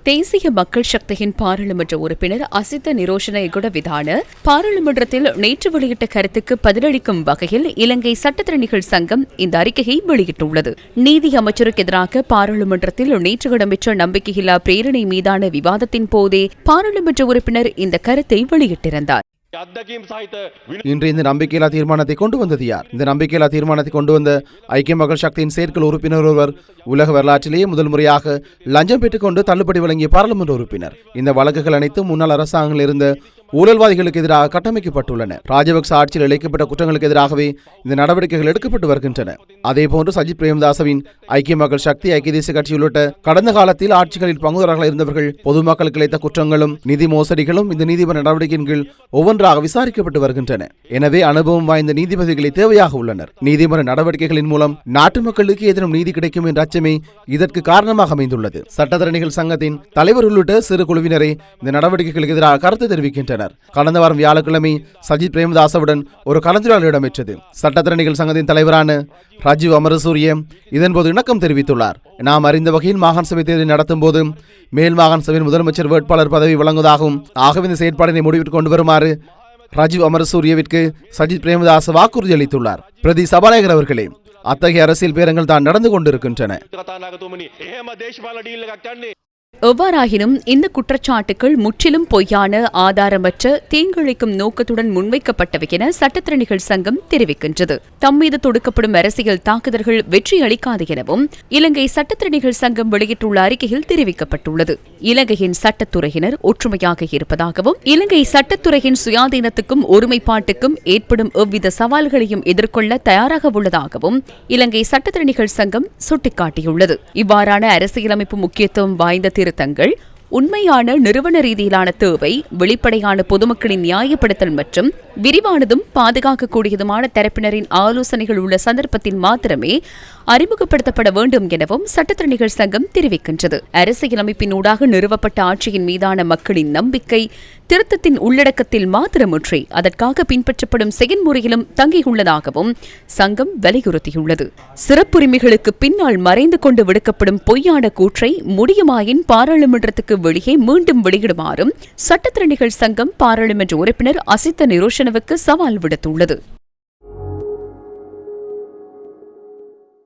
தேசிய மக்கள் சக்தியின் பாராளுமன்ற உறுப்பினர் அசித்த நிரோஷன எகுடவிதான பாராளுமன்றத்தில் நேற்று வெளியிட்ட கருத்துக்கு பதிலளிக்கும் வகையில் இலங்கை சட்டத்திறனிகள் சங்கம் இந்த அறிக்கையை வெளியிட்டுள்ளது. நீதி அமைச்சருக்கு எதிராக பாராளுமன்றத்தில் நேற்று இடம்பெற்ற நம்பிக்கையில்லா பிரேரணை மீதான விவாதத்தின் போதே பாராளுமன்ற உறுப்பினர் இந்த கருத்தை வெளியிட்டிருந்தார். இன்று இந்த நம்பிக்கையில்லா தீர்மானத்தை கொண்டு வந்தது யார்? இந்த நம்பிக்கையில்லா தீர்மானத்தை கொண்டு வந்த ஐக்கிய மக்கள் சக்தியின் செயற்குழு உறுப்பினர் ஒருவர் உலக வரலாற்றிலேயே முதல் முறையாக லஞ்சம் பெற்றுக்கொண்டு தள்ளுபடி வழங்கிய பாராளுமன்ற உறுப்பினர். இந்த வழக்குகள் அனைத்தும் முன்னாள் அரசாங்கத்தில் இருந்த ஊழல்வாதிகளுக்கு எதிராக கட்டமைக்கப்பட்டுள்ளன. ராஜபக்ச ஆட்சியில் இழைக்கப்பட்ட குற்றங்களுக்கு எதிராகவே இந்த நடவடிக்கைகள் எடுக்கப்பட்டு வருகின்றன. அதேபோன்று சஜித் பிரேமதாசவின் ஐக்கிய மக்கள் சக்தி, ஐக்கிய தேசிய கட்சி உள்ளிட்ட கடந்த காலத்தில் ஆட்சிகளில் பங்குதாரர்களாக இருந்தவர்கள் பொதுமக்களுக்கு இழைத்த குற்றங்களும் நிதி மோசடிகளும் இந்த நீதிமன்ற நடவடிக்கையின் கீழ் ஒவ்வொன்றாக விசாரிக்கப்பட்டு வருகின்றன. எனவே அனுபவம் வாய்ந்த நீதிபதிகளை தேவையாக உள்ளனர். நீதிமன்ற நடவடிக்கைகளின் மூலம் நாட்டு மக்களுக்கு ஏதேனும் நீதி கிடைக்கும் என்ற அச்சமே இதற்கு காரணமாக அமைந்துள்ளது. சட்டத்தரணிகள் சங்கத்தின் தலைவர் உள்ளிட்ட சிறு குழுவினரை இந்த நடவடிக்கைகளுக்கு எதிராக கருத்து தெரிவிக்கின்றனர். கடந்த வாரம் வியாழக்கிழமை சஜித் பிரேமதாசவுடன் ஒரு கலந்துரையாடல் இடம்பெற்றது. சட்டத்தரணிகள் சங்கத்தின் தலைவரான ராஜீவ் அமரசூரிய இதன்போது இணக்கம் தெரிவித்துள்ளார். நாம் அறிந்த வகையில் மாகாண சபை தேர்தலை நடத்தும் போது மேல் மாகாண சபையின் முதலமைச்சர் வேட்பாளர் பதவி வழங்குவதாகவும் ஆகவே இந்த செயற்பாட்டினை முடிவிற்கு கொண்டு வருமாறு ராஜீவ் அமரசூரியவிற்கு சஜித் பிரேமதாச வாக்குறுதி அளித்துள்ளார். பிரதி சபாநாயகர் அவர்களே, அத்தகைய அரசியல் பேரங்கள் தான் நடந்து கொண்டிருக்கின்றன. எவ்வாறாயினும் இந்த குற்றச்சாட்டுகள் முற்றிலும் பொய்யான, ஆதாரமற்ற, தீங்கிழைக்கும் நோக்கத்துடன் முன்வைக்கப்பட்டவை என சட்டத்திறனிகள் சங்கம் தெரிவிக்கின்றது. தம்மீது தொடுக்கப்படும் அரசியல் தாக்குதல்கள் வெற்றி அளிக்காது எனவும் இலங்கை சட்டத்திறனிகள் சங்கம் வெளியிட்டுள்ள அறிக்கையில் தெரிவிக்கப்பட்டுள்ளது. இலங்கையின் சட்டத்துறையினர் ஒற்றுமையாக இருப்பதாகவும் இலங்கை சட்டத்துறையின் சுயாதீனத்துக்கும் ஒருமைப்பாட்டுக்கும் ஏற்படும் எவ்வித சவால்களையும் எதிர்கொள்ள தயாராக உள்ளதாகவும் இலங்கை சட்டத்திறனிகள் சங்கம் சுட்டிக்காட்டியுள்ளது. இவ்வாறான அரசியலமைப்பு முக்கியத்துவம் வாய்ந்த திருத்தங்கள் உண்மையான நிறுவன ரீதியிலான தேவை, வெளிப்படையான பொதுமக்களின் நியாயப்படுத்தல் மற்றும் விரிவானதும் பாதுகாக்கக்கூடியதுமான தரப்பினரின் ஆலோசனைகள் உள்ள சந்தர்ப்பத்தில் மாத்திரமே அறிமுகப்படுத்தப்பட வேண்டும் எனவும் சட்டத்திறனிகள் சங்கம் தெரிவிக்கின்றது. அரசியலமைப்பினூடாக நிறுவப்பட்ட ஆட்சியின் மீதான மக்களின் நம்பிக்கை திருத்தத்தின் உள்ளடக்கத்தில் மாத்திரமின்றி அதற்காக பின்பற்றப்படும் செயல்முறையிலும் தங்கியுள்ளதாகவும் சங்கம் வலியுறுத்தியுள்ளது. சிறப்புரிமைகளுக்கு பின்னால் மறைந்து கொண்டு விடுக்கப்படும் பொய்யான கூற்றை முடியுமாயின் பாராளுமன்றத்துக்கு வெளியே மீண்டும் வெளியிடுமாறும் சட்டத்திறனிகள் சங்கம் பாராளுமன்ற உறுப்பினர் அசித்த நிரோஷனவுக்கு சவால் விடுத்துள்ளது.